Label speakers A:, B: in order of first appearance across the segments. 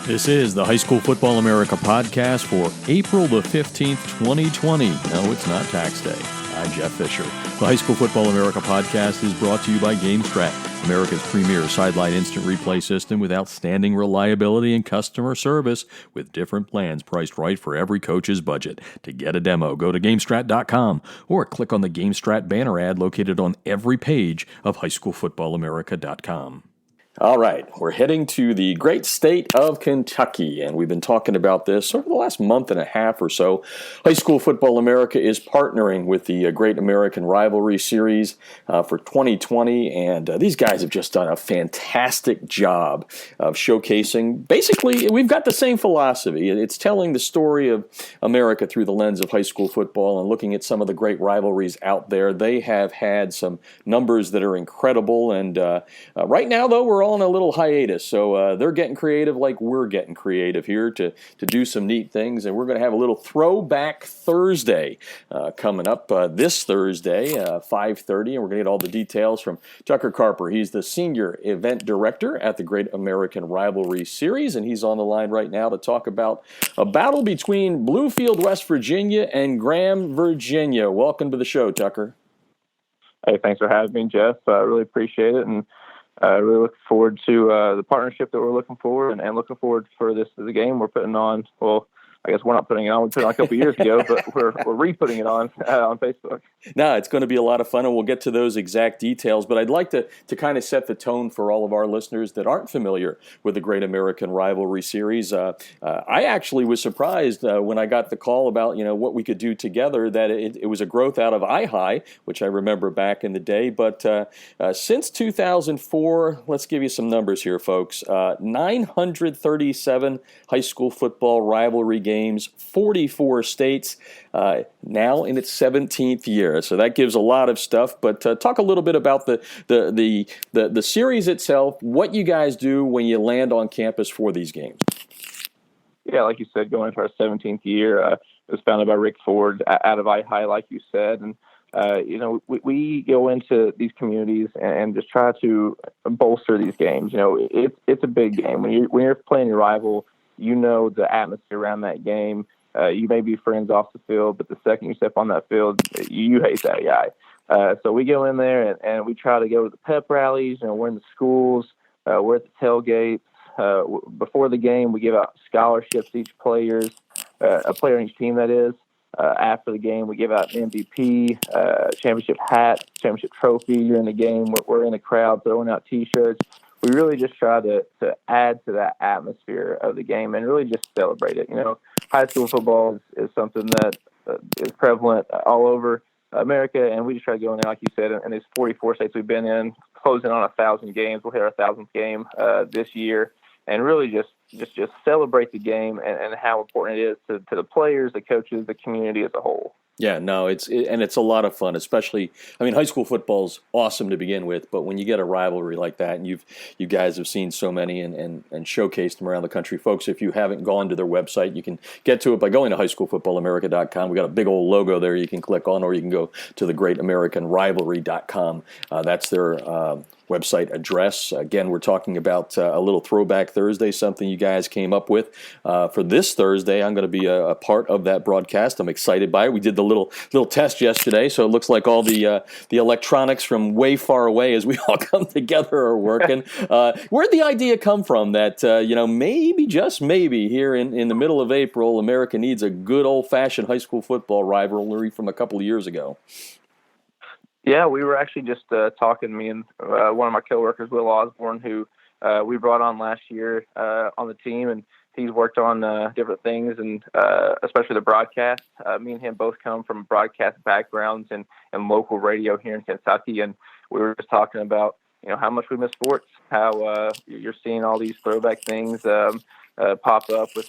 A: This is the High School Football America podcast for April the 15th, 2020. No, it's not tax day. I'm Jeff Fisher. The High School Football America podcast is brought to you by GameStrat, America's premier sideline instant replay system with outstanding reliability and customer service with different plans priced right for every coach's budget. To get a demo, go to GameStrat.com or click on the GameStrat banner ad located on every page of HighSchoolFootballAmerica.com. All right, we're heading to the great state of Kentucky, and we've been talking about this over the last month and a half or so. High School Football America is partnering with the Great American Rivalry Series for 2020, and these guys have just done a fantastic job of showcasing. Basically, we've got the same philosophy. It's telling the story of America through the lens of high school football and looking at some of the great rivalries out there. They have had some numbers that are incredible, and right now, though, we're all on a little hiatus, so they're getting creative like we're getting creative here to do some neat things, and we're going to have a little Throwback Thursday coming up this Thursday, 5:30, and we're going to get all the details from Tucker Carper. He's the Senior Event Director at the Great American Rivalry Series, and he's on the line right now to talk about a battle between Bluefield, West Virginia, and Graham, Virginia. Welcome to the show, Tucker.
B: Hey, thanks for having me, Jeff. I really appreciate it, and really look forward to the partnership that we're looking forward and looking forward for the game we're putting on. Well, I guess we're not putting it on. We put it on a couple years ago, but we're re-putting it on Facebook.
A: No, it's going to be a lot of fun, and we'll get to those exact details. But I'd like to kind of set the tone for all of our listeners that aren't familiar with the Great American Rivalry Series. I actually was surprised when I got the call about what we could do together, that it was a growth out of iHigh, which I remember back in the day. But since 2004, let's give you some numbers here, folks. 937 high school football rivalry games, 44 states, now in its 17th year. So that gives a lot of stuff. But talk a little bit about the series itself, what you guys do when you land on campus for these games.
B: Yeah, like you said, going into our 17th year, it was founded by Rick Ford out of iHigh, like you said. And, we go into these communities and just try to bolster these games. It's a big game. When you're playing your rival, the atmosphere around that game. You may be friends off the field, but the second you step on that field, you hate that guy. So we go in there and we try to go to the pep rallies. We're in the schools. We're at the tailgates. Before the game, we give out scholarships to each player on each team, that is. After the game, we give out an MVP, championship hat, championship trophy. You're in the game. We're in the crowd throwing out T-shirts. We really just try to add to that atmosphere of the game and really just celebrate it. High school football is something that is prevalent all over America, and we just try to go in there, like you said, and there's 44 states we've been in, closing on 1,000 games. We'll hit our 1,000th game this year, and really just celebrate the game and how important it is to the players, the coaches, the community as a whole.
A: Yeah, no, it's a lot of fun, especially, high school football's awesome to begin with, but when you get a rivalry like that, and you guys have seen so many and showcased them around the country. Folks, if you haven't gone to their website, you can get to it by going to highschoolfootballamerica.com. We got a big old logo there you can click on, or you can go to the greatamericanrivalry.com. That's their website address. Again, we're talking about a little Throwback Thursday, something you guys came up with for this Thursday. I'm going to be a part of that broadcast. I'm excited by it. We did the little test yesterday, so it looks like all the electronics from way far away as we all come together are working. Where'd the idea come from that maybe, just maybe, here in the middle of April, America needs a good old-fashioned high school football rivalry from a couple of years ago?
B: Yeah, we were actually just talking, me and one of my coworkers, Will Osborne, who we brought on last year on the team, and he's worked on different things, and especially the broadcast. Me and him both come from broadcast backgrounds and local radio here in Kentucky, and we were just talking about how much we miss sports, how you're seeing all these throwback things pop up with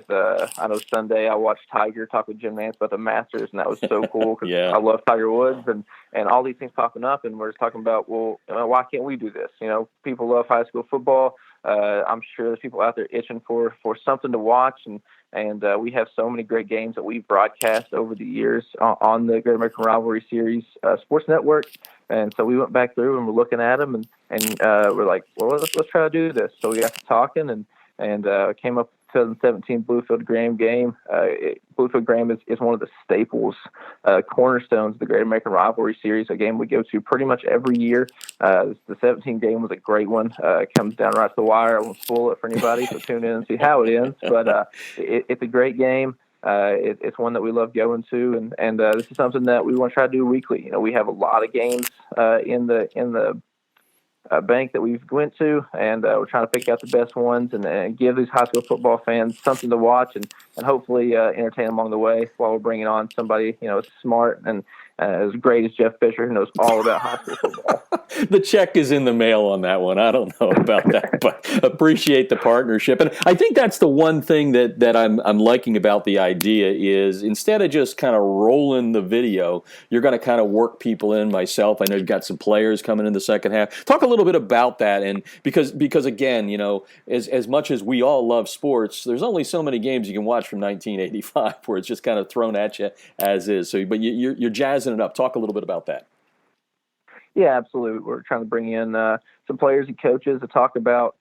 B: I know Sunday I watched Tiger talk with Jim Nance about the Masters, and that was so cool because
A: Yeah.
B: I love Tiger Woods and all these things popping up, and we're just talking about, well, why can't we do this? People love high school football. I'm sure there's people out there itching for something to watch, and we have so many great games that we've broadcast over the years on the Great American Rivalry Series Sports Network. And so we went back through and we're looking at them, and we're like, well, let's try to do this. So we got to talking, and and came up 2017 Bluefield Graham game. Bluefield Graham is one of the staples, cornerstones of the Great American Rivalry Series, a game we go to pretty much every year. The 17 game was a great one. It comes down right to the wire. I won't spoil it for anybody, so tune in and see how it ends. But it's a great game. It's one that we love going to, and this is something that we want to try to do weekly. We have a lot of games in the bank that we've went to, and we're trying to pick out the best ones and give these high school football fans something to watch and hopefully entertain them along the way while we're bringing on somebody as smart and as great as Jeff Fisher, who knows all about high school football.
A: The check is in the mail on that one. I don't know about that, but appreciate the partnership. And I think that's the one thing that I'm liking about the idea is instead of just kind of rolling the video, you're going to kind of work people in. Myself, I know you've got some players coming in the second half. Talk a little bit about that, and because again, as much as we all love sports, there's only so many games you can watch from 1985 where it's just kind of thrown at you as is. So, but you're jazzing it up. Talk a little bit about that.
B: Yeah, absolutely. We're trying to bring in some players and coaches to talk about,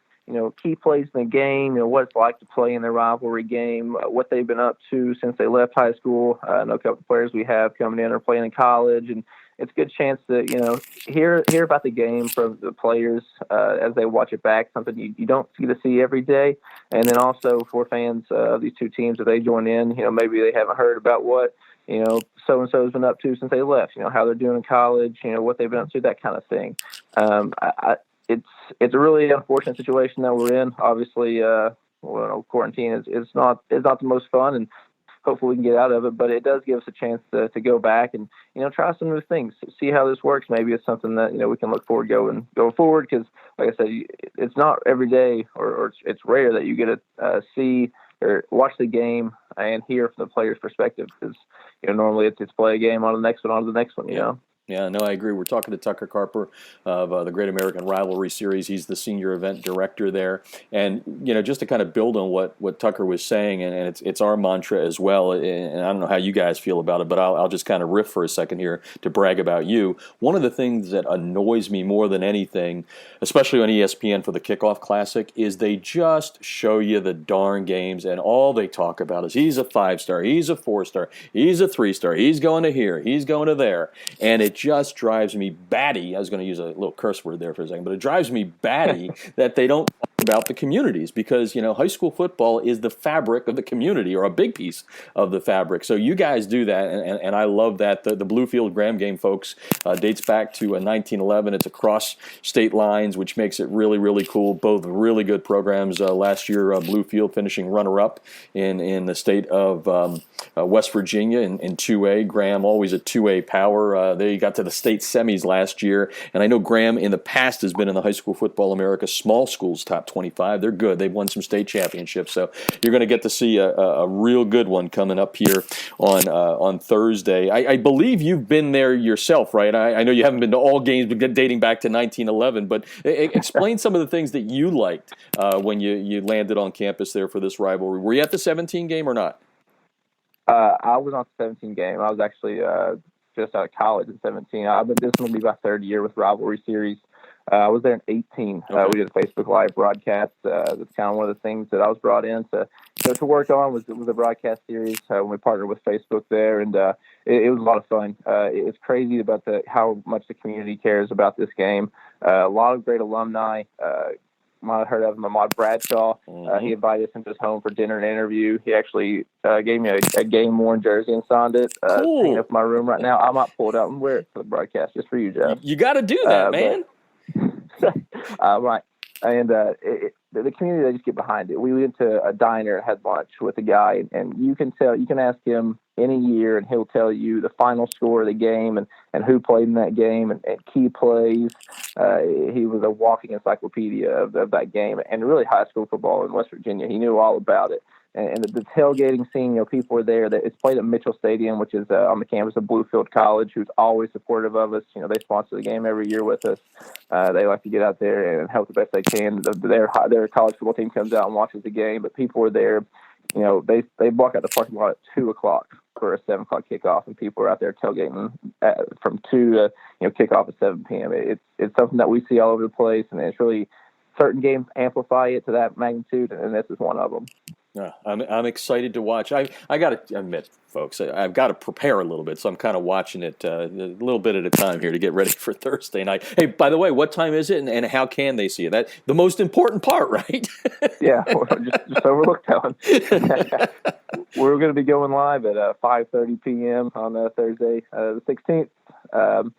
B: key plays in the game, what it's like to play in their rivalry game, what they've been up to since they left high school. I know a couple of players we have coming in are playing in college, and it's a good chance to, hear about the game from the players as they watch it back, something you don't get to see every day. And then also for fans of these two teams, if they join in, maybe they haven't heard about what, so-and-so has been up to since they left, how they're doing in college, what they've been up to, that kind of thing. It's a really unfortunate situation that we're in. Obviously, quarantine is not the most fun, and hopefully we can get out of it, but it does give us a chance to go back and, try some new things, see how this works. Maybe it's something that, we can look forward going forward, because like I said, it's not every day or it's rare that you get to see or watch the game and hear from the player's perspective, because normally it's play a game on the next one,
A: Yeah, no, I agree. We're talking to Tucker Carper of the Great American Rivalry Series. He's the senior event director there. And, just to kind of build on what Tucker was saying, and it's our mantra as well, and I don't know how you guys feel about it, but I'll just kind of riff for a second here to brag about you. One of the things that annoys me more than anything, especially on ESPN for the Kickoff Classic, is they just show you the darn games, and all they talk about is he's a 5-star, he's a 4-star, he's a 3-star, he's going to here, he's going to there. And it just drives me batty. I was going to use a little curse word there for a second, but it drives me batty that they don't talk about the communities, because, high school football is the fabric of the community, or a big piece of the fabric. So you guys do that, and I love that. The Bluefield Graham game, folks, dates back to 1911. It's across state lines, which makes it really, really cool. Both really good programs. Last year, Bluefield finishing runner-up in the state of West Virginia in 2A. Graham, always a 2A power. They got to the state semis last year, and I know Graham in the past has been in the High School Football America Small Schools Top 25. They're good. They've won some state championships, so you're going to get to see a real good one coming up here on Thursday. I believe you've been there yourself, right? I know you haven't been to all games dating back to 1911, but explain some of the things that you liked when you landed on campus there for this rivalry. Were you at the 17 game or not?
B: I was on the 17 game. I was actually just out of college in 17. This is going to be my third year with Rivalry Series. I was there in 18.
A: Okay.
B: We did a Facebook Live broadcast. That's kind of one of the things that I was brought in to work on was a broadcast series when we partnered with Facebook there, and it was a lot of fun. It's crazy about how much the community cares about this game. A lot of great alumni. Might have heard of him, Ahmad Bradshaw. He invited us into his home for dinner and interview. He actually gave me a game-worn jersey and signed it.
A: Cool.
B: Hanging up in my room right now. I might pull it out and wear it for the broadcast just for you, Jeff.
A: You got to do that, man.
B: Right. And the community, they just get behind it. We went to a diner and had lunch with a guy, and you can ask him any year, and he'll tell you the final score of the game and who played in that game and key plays. He was a walking encyclopedia of that game, and really high school football in West Virginia. He knew all about it. And the tailgating scene, people were there. It's played at Mitchell Stadium, which is on the campus of Bluefield College, who's always supportive of us. They sponsor the game every year with us. They like to get out there and help the best they can. Their college football team comes out and watches the game, but people were there. They walk out the parking lot at 2:00 for a 7:00 kickoff, and people are out there tailgating from 2 to kickoff at 7 p.m. It's something that we see all over the place, and it's really certain games amplify it to that magnitude, and this is one of them.
A: Yeah, I'm excited to watch. I got to admit, folks, I've got to prepare a little bit, so I'm kind of watching it a little bit at a time here to get ready for Thursday night. Hey, by the way, what time is it, and how can they see it? That the most important part, right?
B: Yeah, just overlooked that one. We're going to be going live at 5:30 p.m. on Thursday, the 16th.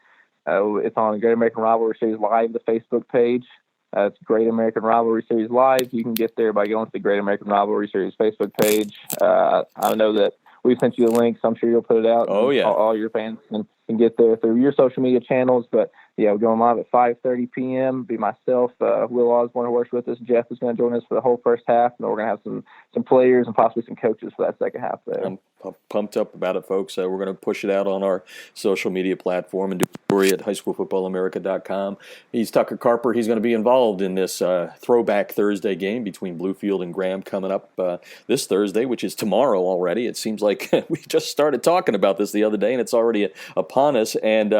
B: It's on Great American Rivalry Series Live, the Facebook page. It's Great American Rivalry Series Live. You can get there by going to the Great American Rivalry Series Facebook page. I know that we've sent you the link, so I'm sure you'll put it out.
A: Oh, yeah.
B: All your fans can get there through your social media channels. But, yeah, we're going live at 5:30 p.m. Be myself, Will Osborne, who works with us. Jeff is going to join us for the whole first half, and we're going to have some players and possibly some coaches for that second half there.
A: I'm pumped up about it, folks. We're going to push it out on our social media platform and do a story at highschoolfootballamerica.com. He's Tucker Carper. He's going to be involved in this Throwback Thursday game between Bluefield and Graham coming up this Thursday, which is tomorrow already. It seems like we just started talking about this the other day, and it's already upon us. And,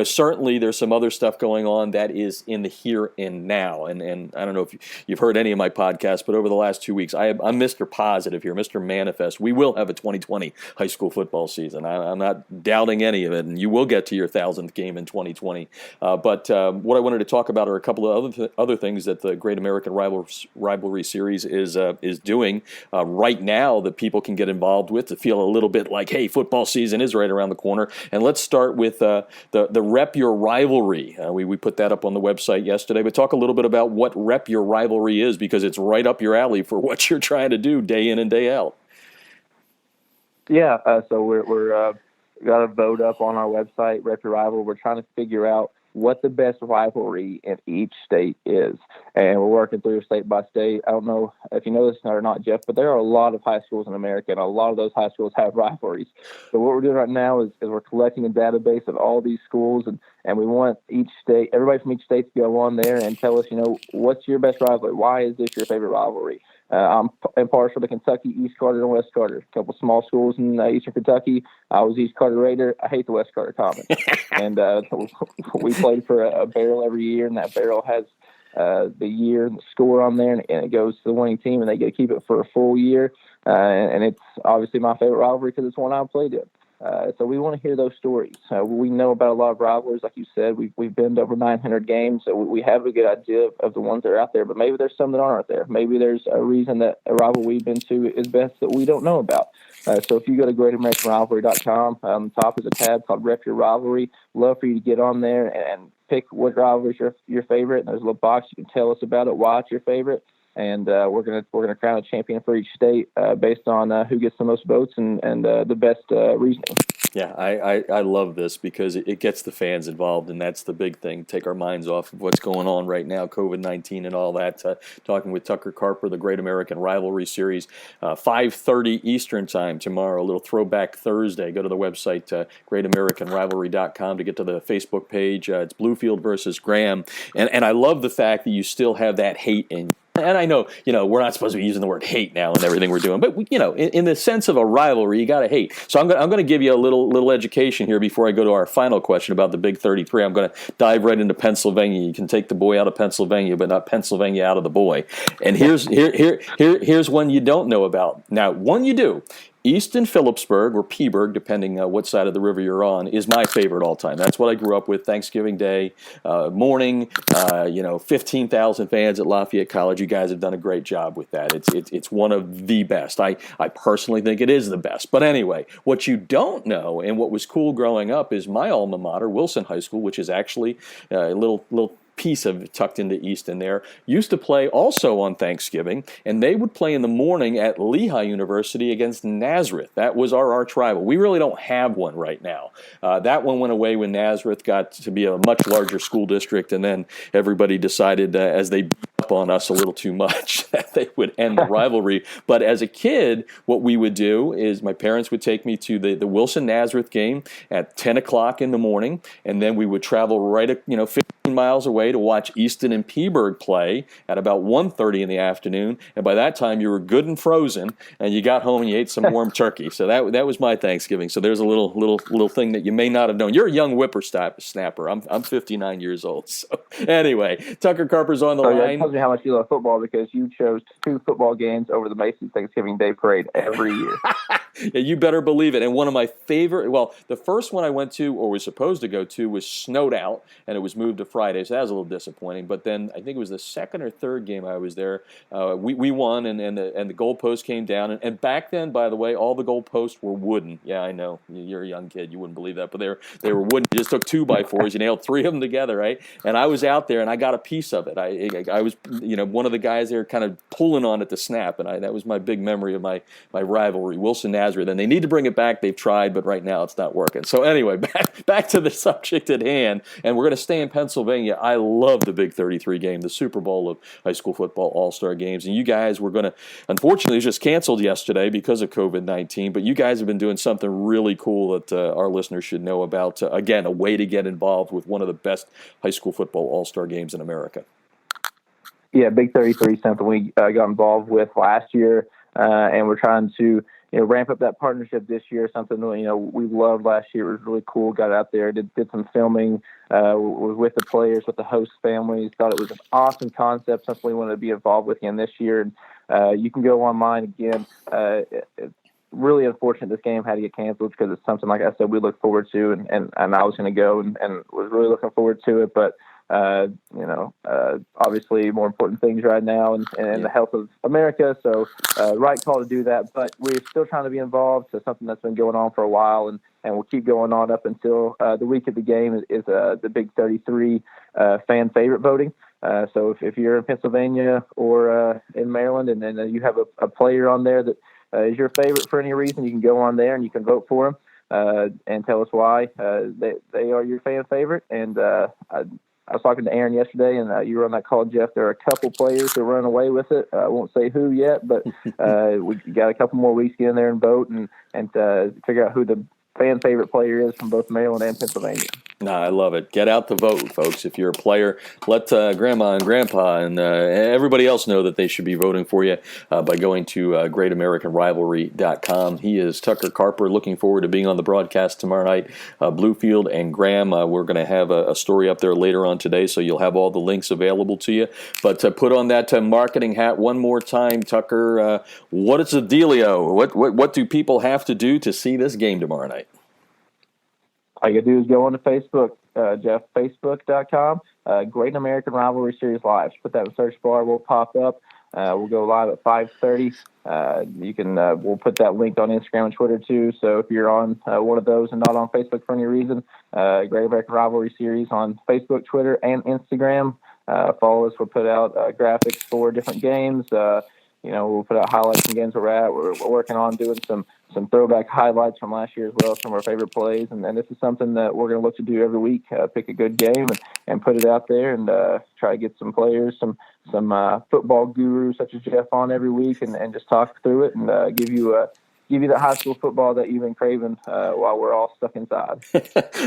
A: certainly there's some other stuff going on that is in the here and now. And I don't know if you've heard any of my podcasts, but over the last 2 weeks, I'm Mr. Positive here, Mr. Manifest. We will have a 2020 high school football season. I'm not doubting any of it, and you will get to your 1,000th game in 2020. But what I wanted to talk about are a couple of other things that the Great American Rivalry Series is doing right now that people can get involved with to feel a little bit like, hey, football season is right around the corner. And let's start with the Rep Your Rivalry. We put that up on the website yesterday, but talk a little bit about what Rep Your Rivalry is, because it's right up your alley for what you're trying to do day in and day out.
B: Yeah, so we're got a vote up on our website, Rep Your Rivalry. We're trying to figure out what the best rivalry in each state is, and we're working through state by state. I don't know if you know this or not, Jeff, but there are a lot of high schools in America, and a lot of those high schools have rivalries. So what we're doing right now is we're collecting a database of all these schools, and we want each state, everybody from each state to go on there and tell us, what's your best rivalry? Why is this your favorite rivalry? I'm impartial to Kentucky, East Carter, and West Carter. A couple small schools in eastern Kentucky. I was East Carter Raider. I hate the West Carter Common. And we played for a barrel every year, and that barrel has the year and the score on there, and it goes to the winning team, and they get to keep it for a full year. And it's obviously my favorite rivalry because it's one I played in. So we want to hear those stories. We know about a lot of rivalries, like you said. We've been to over 900 games, so we have a good idea of the ones that are out there. But maybe there's some that aren't out there. Maybe there's a reason that a rival we've been to is best that we don't know about. So if you go to GreatAmericanRivalry.com, on the top is a tab called Rep Your Rivalry. Love for you to get on there and pick what rivalry is your favorite. And there's a little box you can tell us about it, why it's your favorite. And we're gonna crown a champion for each state based on who gets the most votes and the best reasoning.
A: Yeah, I love this because it gets the fans involved, and that's the big thing. Take our minds off of what's going on right now, COVID-19 and all that. Talking with Tucker Carper, the Great American Rivalry Series, 5:30 Eastern Time tomorrow, a little Throwback Thursday. Go to the website, GreatAmericanRivalry.com, to get to the Facebook page. It's Bluefield versus Graham. And I love the fact that you still have that hate in you. And I know, we're not supposed to be using the word hate now and everything we're doing, but in the sense of a rivalry, you got to hate. So I'm going to give you a little education here before I go to our final question about the Big 33. I'm going to dive right into Pennsylvania. You can take the boy out of Pennsylvania, but not Pennsylvania out of the boy. And here's one you don't know about. Now, one you do. Easton Phillipsburg, or Peaburg, depending what side of the river you're on, is my favorite all time. That's what I grew up with. Thanksgiving Day morning, 15,000 fans at Lafayette College. You guys have done a great job with that. It's one of the best. I personally think it is the best. But anyway, what you don't know, and what was cool growing up, is my alma mater, Wilson High School, which is actually a little piece of tucked into Easton there, used to play also on Thanksgiving, and they would play in the morning at Lehigh University against Nazareth. That was our arch rival. We really don't have one right now. That one went away when Nazareth got to be a much larger school district, and then everybody decided, as they beat up on us a little too much, that they would end the rivalry. But as a kid, what we would do is my parents would take me to the Wilson-Nazareth game at 10 o'clock in the morning, and then we would travel right, miles away to watch Easton and Peaburg play at about 1:30 in the afternoon, and by that time you were good and frozen, and you got home and you ate some warm turkey. So that was my Thanksgiving. So there's a little thing that you may not have known. You're a young whippersnapper. I'm 59 years old. So anyway, Tucker Carper's on the line.
B: That tells me how much you love football, because you chose 2 football games over the Macy's Thanksgiving Day Parade every year.
A: Yeah, you better believe it. And one of my favorite, well, the first one I went to or was supposed to go to was snowed out, and it was moved to Friday, so that was a little disappointing. But then I think it was the second or third game I was there. We won, and the goalpost came down. And back then, by the way, all the goalposts were wooden. Yeah, I know. You're a young kid. You wouldn't believe that. But they were wooden. You just took 2x4s. You nailed 3 of them together, right? And I was out there, and I got a piece of it. I was, one of the guys there kind of pulling on it to snap, and that was my big memory of my rivalry, Wilson Nazareth. And they need to bring it back. They've tried, but right now it's not working. So anyway, back to the subject at hand, and we're going to stay in Pennsylvania. I love the Big 33 game, the Super Bowl of high school football all-star games. And you guys were going to, unfortunately, it was just canceled yesterday because of COVID-19, but you guys have been doing something really cool that our listeners should know about. Again, a way to get involved with one of the best high school football all-star games in America. Yeah,
B: Big 33 is something we got involved with last year, and we're trying to ramp up that partnership this year. Something we loved last year. It was really cool. Got out there, did some filming with the players, with the host families. Thought it was an awesome concept. Something we wanted to be involved with again this year. And you can go online again. It's really unfortunate this game had to get canceled, because it's something, like I said, we look forward to, and I was going to go and was really looking forward to it. But obviously more important things right now, and the health of America. So right call to do that, but we're still trying to be involved. So something that's been going on for a while, and we'll keep going on up until the week of the game is the Big 33 fan favorite voting. So if you're in Pennsylvania or in Maryland, and then you have a player on there that is your favorite for any reason, you can go on there and you can vote for them and tell us why they are your fan favorite. And I was talking to Aaron yesterday, and you were on that call, Jeff. There are a couple players who are running away with it. I won't say who yet, but we got a couple more weeks to get in there and vote and figure out who the fan favorite player is from both Maryland and Pennsylvania.
A: No, I love it. Get out the vote, folks. If you're a player, let Grandma and Grandpa and everybody else know that they should be voting for you by going to GreatAmericanRivalry.com. He is Tucker Carper. Looking forward to being on the broadcast tomorrow night. Bluefield and Graham, we're going to have a story up there later on today, so you'll have all the links available to you. But put on that marketing hat one more time, Tucker. What is the dealio? What do people have to do to see this game tomorrow night?
B: All you got to do is go onto Facebook, Jeff, facebook.com, Great American Rivalry Series Live. Just put that in the search bar. We'll pop up. We'll go live at 5:30. We'll put that link on Instagram and Twitter too. So if you're on one of those and not on Facebook for any reason, Great American Rivalry Series on Facebook, Twitter, and Instagram. Follow us. We'll put out graphics for different games. We'll put out highlights from games we're at. We're working on doing some throwback highlights from last year as well, some of our favorite plays. And this is something that we're going to look to do every week, pick a good game and put it out there and try to get some players, some football gurus such as Jeff on every week and just talk through it and give you the high school football that you've been craving while we're all stuck inside.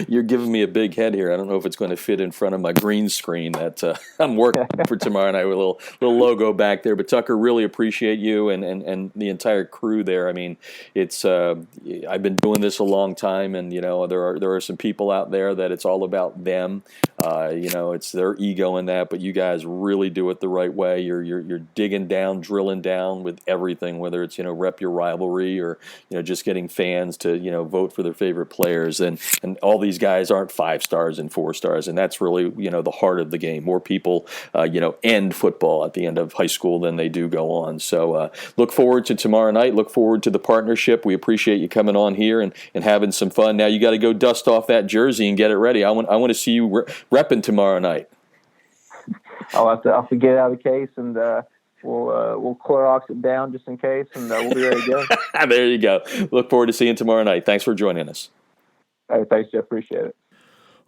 A: You're giving me a big head here. I don't know if it's going to fit in front of my green screen that I'm working for tomorrow night with a little logo back there. But Tucker, really appreciate you and the entire crew there. I mean, it's I've been doing this a long time, and there are some people out there that it's all about them. It's their ego in that, but you guys really do it the right way. You're digging down, drilling down with everything, whether it's rep your rivalry or just getting fans to vote for their favorite players, and all these guys aren't 5 stars and 4 stars, and that's really the heart of the game. More people end football at the end of high school than they do go on. So look forward to tomorrow night. Look forward to the partnership. We appreciate you coming on here and having some fun. Now you got to go dust off that jersey and get it ready. I want to see you repping tomorrow night.
B: I'll have to get it out of the case and we'll Clorox it down just in case, and we'll be ready to go.
A: There you go. Look forward to seeing you tomorrow night. Thanks for joining us.
B: All right, thanks, Jeff. Appreciate it.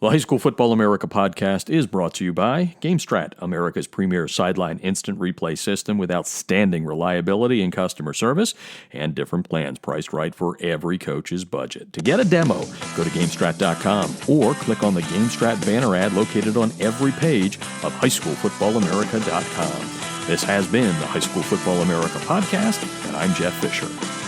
A: The High School Football America podcast is brought to you by GameStrat, America's premier sideline instant replay system with outstanding reliability and customer service and different plans priced right for every coach's budget. To get a demo, go to GameStrat.com or click on the GameStrat banner ad located on every page of HighSchoolFootballAmerica.com. This has been the High School Football America podcast, and I'm Jeff Fisher.